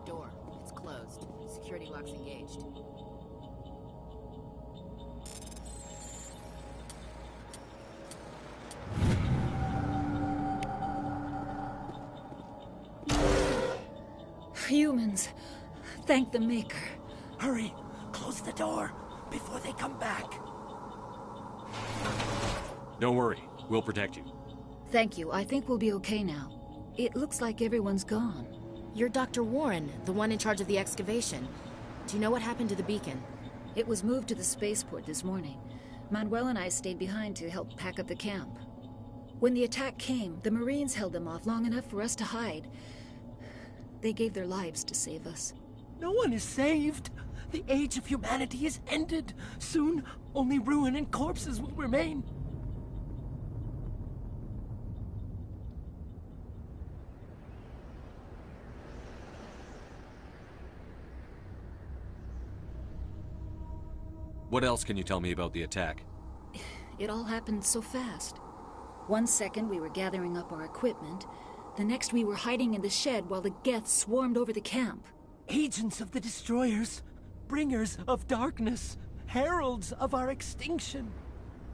Door. It's closed. Security lock's engaged. Humans. Thank the Maker. Hurry! Close the door before they come back. Don't worry. We'll protect you. Thank you. I think we'll be okay now. It looks like everyone's gone. You're Dr. Warren, the one in charge of the excavation. Do you know what happened to the beacon? It was moved to the spaceport this morning. Manuel and I stayed behind to help pack up the camp. When the attack came, the Marines held them off long enough for us to hide. They gave their lives to save us. No one is saved. The age of humanity is ended. Soon, only ruin and corpses will remain. What else can you tell me about the attack? It all happened so fast. 1 second we were gathering up our equipment. The next we were hiding in the shed while the Geth swarmed over the camp. Agents of the Destroyers, bringers of darkness, heralds of our extinction.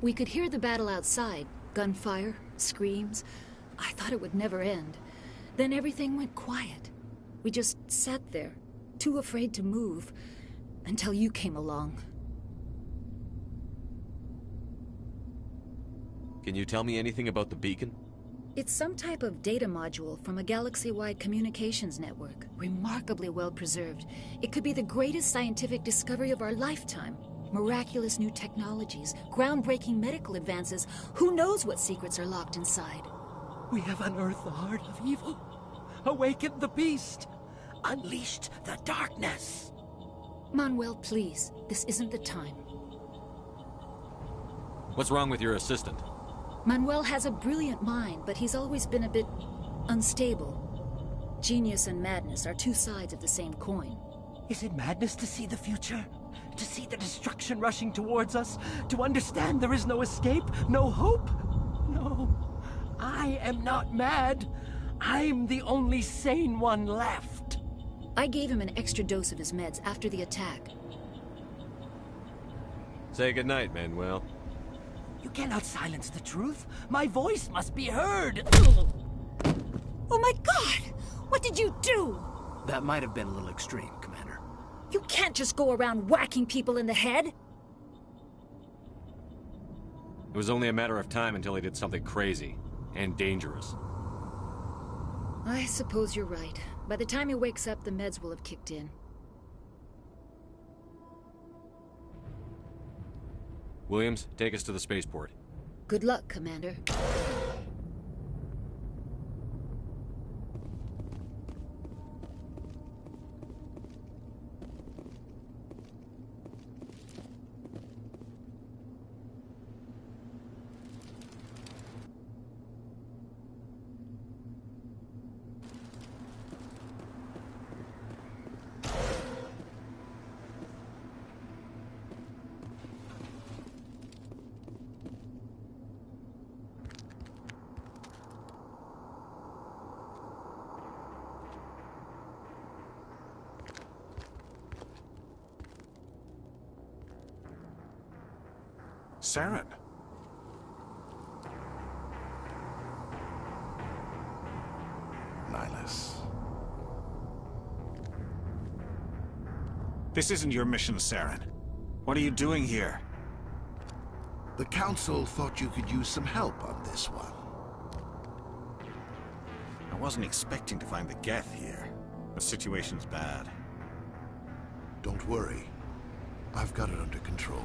We could hear the battle outside. Gunfire, screams. I thought it would never end. Then everything went quiet. We just sat there, too afraid to move, until you came along. Can you tell me anything about the beacon? It's some type of data module from a galaxy-wide communications network. Remarkably well preserved. It could be the greatest scientific discovery of our lifetime. Miraculous new technologies, groundbreaking medical advances. Who knows what secrets are locked inside? We have unearthed the heart of evil, awakened the beast, unleashed the darkness. Manuel, please. This isn't the time. What's wrong with your assistant? Manuel has a brilliant mind, but he's always been a bit unstable. Genius and madness are two sides of the same coin. Is it madness to see the future? To see the destruction rushing towards us? To understand there is no escape? No hope? No. I am not mad. I'm the only sane one left. I gave him an extra dose of his meds after the attack. Say goodnight, Manuel. You cannot silence the truth. My voice must be heard. Oh my God! What did you do? That might have been a little extreme, Commander. You can't just go around whacking people in the head. It was only a matter of time until he did something crazy and dangerous. I suppose you're right. By the time he wakes up, the meds will have kicked in. Williams, take us to the spaceport. Good luck, Commander. Saren. Nihlus. This isn't your mission, Saren. What are you doing here? The Council thought you could use some help on this one. I wasn't expecting to find the Geth here. The situation's bad. Don't worry. I've got it under control.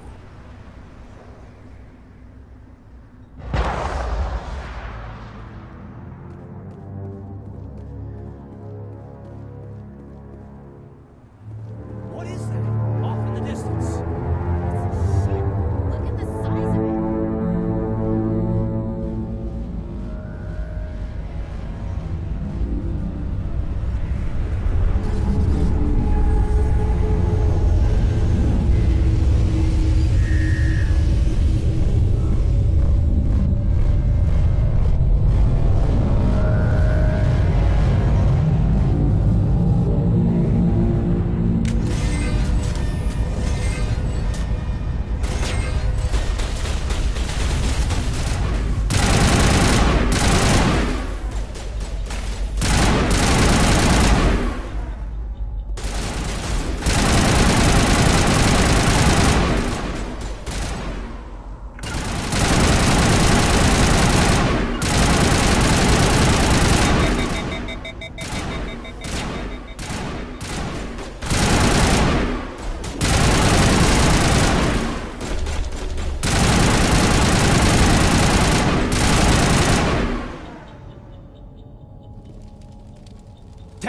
What is that? Off in the distance. Look at the size of it.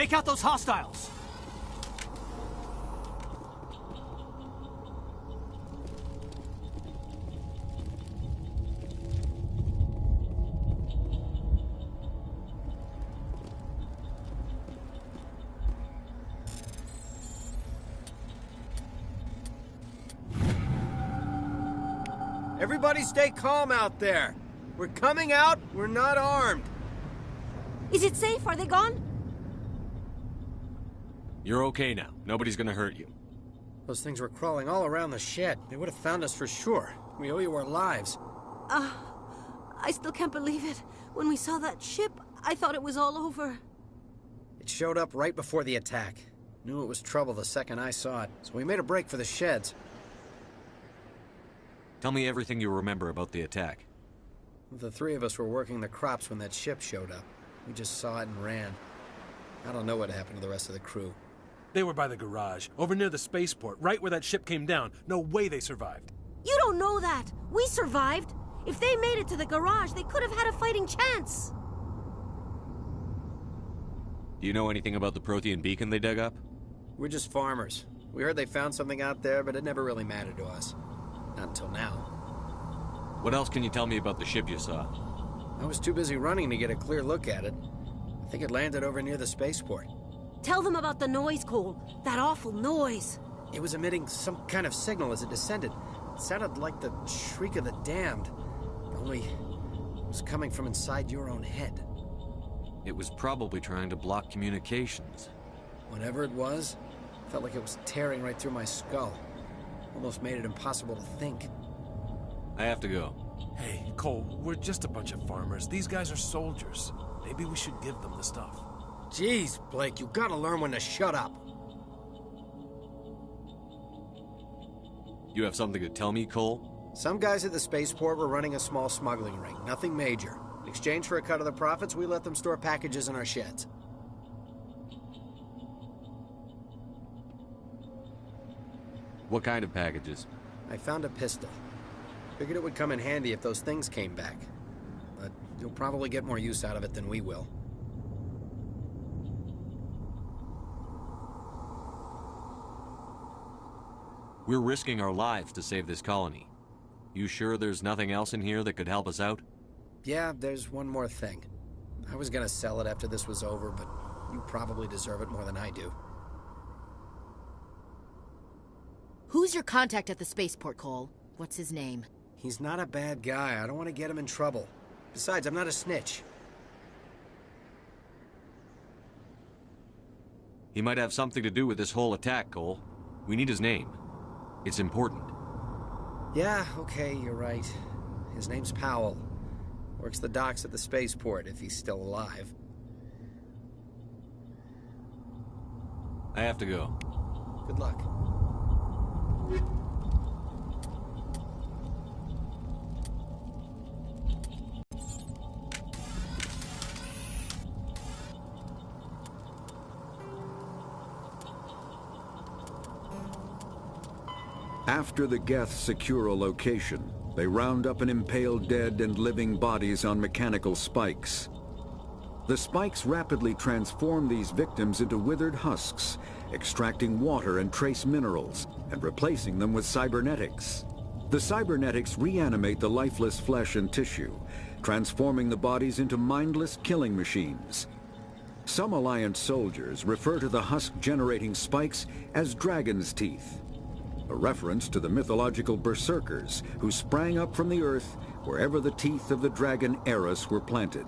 Take out those hostiles! Everybody stay calm out there. We're coming out, we're not armed. Is it safe? Are they gone? You're okay now. Nobody's gonna hurt you. Those things were crawling all around the shed. They would have found us for sure. We owe you our lives. I still can't believe it. When we saw that ship, I thought it was all over. It showed up right before the attack. Knew it was trouble the second I saw it, so we made a break for the sheds. Tell me everything you remember about the attack. The three of us were working the crops when that ship showed up. We just saw it and ran. I don't know what happened to the rest of the crew. They were by the garage, over near the spaceport, right where that ship came down. No way they survived. You don't know that. We survived. If they made it to the garage, they could have had a fighting chance. Do you know anything about the Prothean beacon they dug up? We're just farmers. We heard they found something out there, but it never really mattered to us. Not until now. What else can you tell me about the ship you saw? I was too busy running to get a clear look at it. I think it landed over near the spaceport. Tell them about the noise, Cole. That awful noise. It was emitting some kind of signal as it descended. It sounded like the shriek of the damned. Only it was coming from inside your own head. It was probably trying to block communications. Whatever it was, felt like it was tearing right through my skull. Almost made it impossible to think. I have to go. Hey, Cole, we're just a bunch of farmers. These guys are soldiers. Maybe we should give them the stuff. Jeez, Blake, you gotta learn when to shut up. You have something to tell me, Cole? Some guys at the spaceport were running a small smuggling ring. Nothing major. In exchange for a cut of the profits, we let them store packages in our sheds. What kind of packages? I found a pistol. Figured it would come in handy if those things came back. But you'll probably get more use out of it than we will. We're risking our lives to save this colony. You sure there's nothing else in here that could help us out? Yeah, there's one more thing. I was gonna sell it after this was over, but you probably deserve it more than I do. Who's your contact at the spaceport, Cole? What's his name? He's not a bad guy. I don't want to get him in trouble. Besides, I'm not a snitch. He might have something to do with this whole attack, Cole. We need his name. It's important. Yeah, okay, you're right. His name's Powell. Works the docks at the spaceport, if he's still alive. I have to go. Good luck. After the Geth secure a location, they round up and impale dead and living bodies on mechanical spikes. The spikes rapidly transform these victims into withered husks, extracting water and trace minerals, and replacing them with cybernetics. The cybernetics reanimate the lifeless flesh and tissue, transforming the bodies into mindless killing machines. Some Alliance soldiers refer to the husk-generating spikes as dragon's teeth, a reference to the mythological berserkers who sprang up from the earth wherever the teeth of the dragon Eris were planted.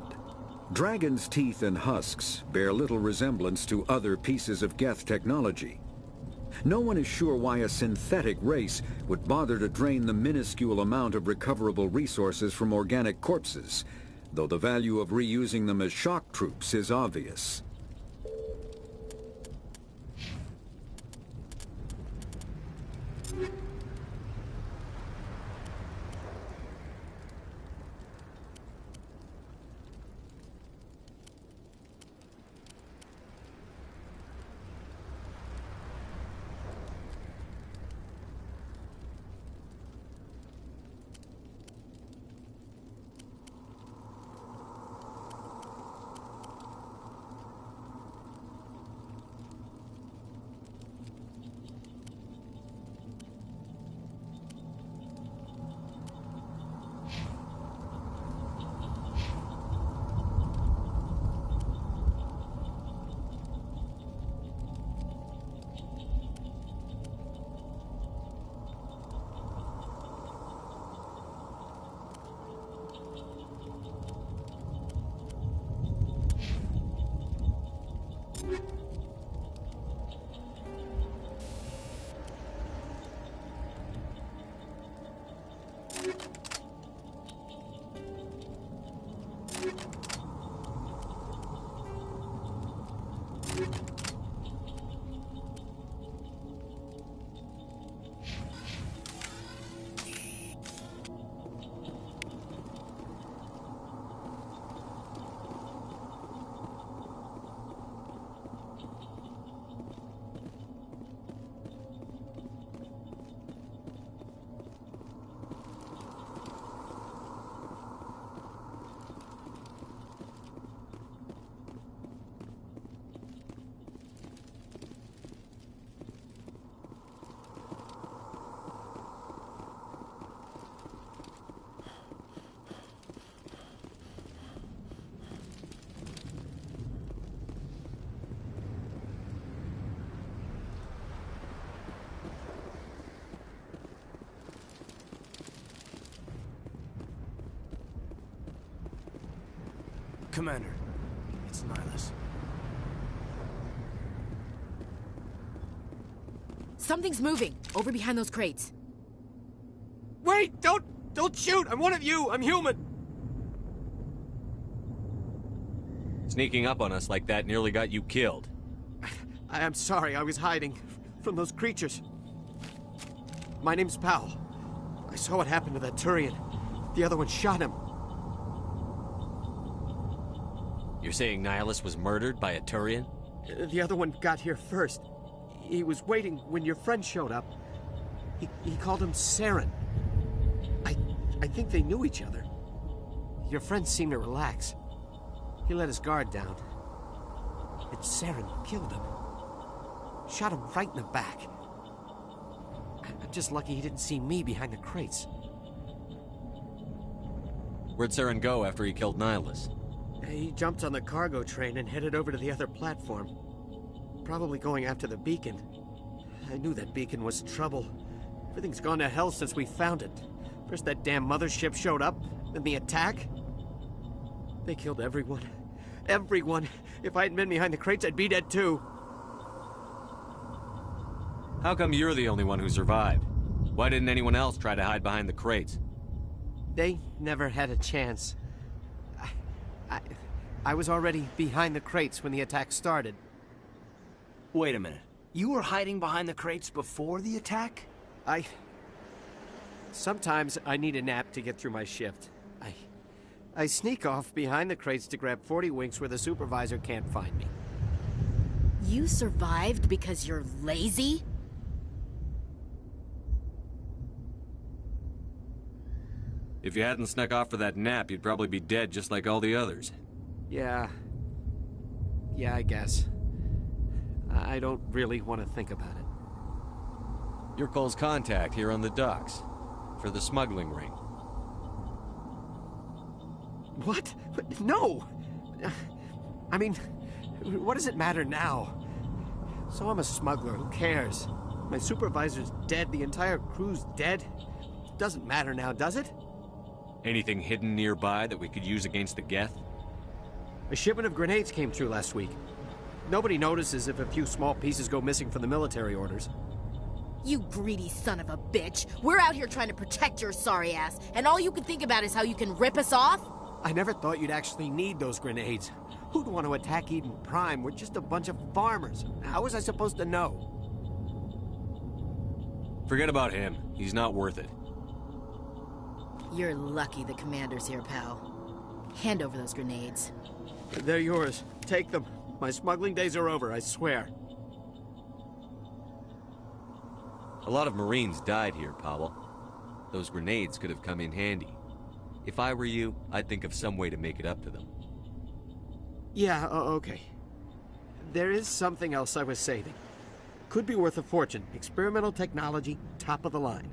Dragon's teeth and husks bear little resemblance to other pieces of Geth technology. No one is sure why a synthetic race would bother to drain the minuscule amount of recoverable resources from organic corpses, though the value of reusing them as shock troops is obvious. Commander. It's Nihilus. Something's moving, over behind those crates. Wait! Don't shoot! I'm one of you! I'm human! Sneaking up on us like that nearly got you killed. I'm sorry, I was hiding from those creatures. My name's Powell. I saw what happened to that Turian. The other one shot him. You're saying Nihilus was murdered by a Turian? The other one got here first. He was waiting when your friend showed up. He called him Saren. I think they knew each other. Your friend seemed to relax. He let his guard down. And Saren killed him. Shot him right in the back. I'm just lucky he didn't see me behind the crates. Where'd Saren go after he killed Nihilus? He jumped on the cargo train and headed over to the other platform. Probably going after the beacon. I knew that beacon was trouble. Everything's gone to hell since we found it. First that damn mothership showed up, then the attack. They killed everyone. Everyone. If I hadn't been behind the crates, I'd be dead too. How come you're the only one who survived? Why didn't anyone else try to hide behind the crates? They never had a chance. I was already behind the crates when the attack started. Wait a minute. You were hiding behind the crates before the attack? Sometimes I need a nap to get through my shift. I sneak off behind the crates to grab 40 winks where the supervisor can't find me. You survived because you're lazy? If you hadn't snuck off for that nap, you'd probably be dead just like all the others. Yeah, I guess. I don't really want to think about it. You're Cole's contact here on the docks. For the smuggling ring. What? No! I mean, what does it matter now? So I'm a smuggler, who cares? My supervisor's dead, the entire crew's dead. It doesn't matter now, does it? Anything hidden nearby that we could use against the Geth? A shipment of grenades came through last week. Nobody notices if a few small pieces go missing from the military orders. You greedy son of a bitch. We're out here trying to protect your sorry ass, and all you can think about is how you can rip us off? I never thought you'd actually need those grenades. Who'd want to attack Eden Prime? We're just a bunch of farmers. How was I supposed to know? Forget about him. He's not worth it. You're lucky the commander's here, pal. Hand over those grenades. They're yours. Take them. My smuggling days are over, I swear. A lot of Marines died here, Powell. Those grenades could have come in handy. If I were you, I'd think of some way to make it up to them. Yeah, okay. There is something else I was saving. Could be worth a fortune. Experimental technology, top of the line.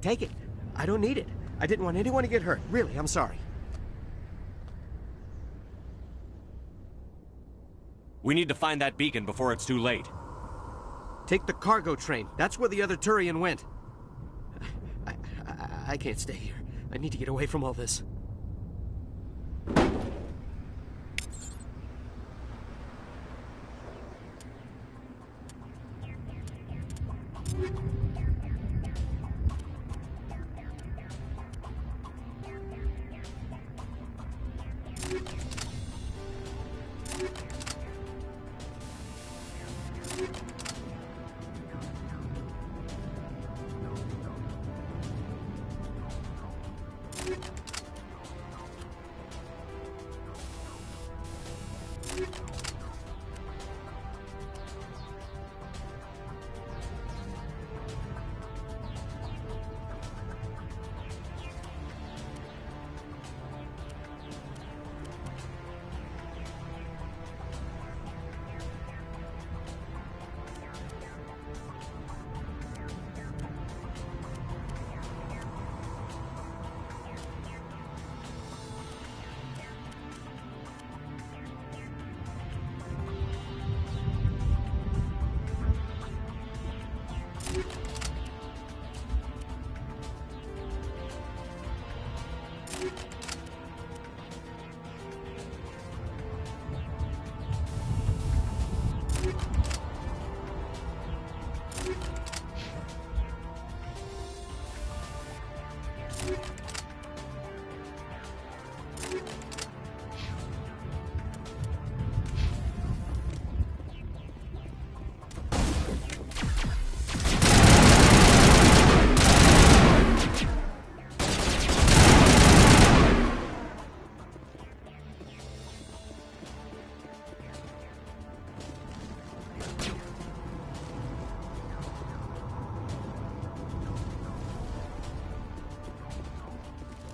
Take it. I don't need it. I didn't want anyone to get hurt. Really, I'm sorry. We need to find that beacon before it's too late. Take the cargo train. That's where the other Turian went. I can't stay here. I need to get away from all this.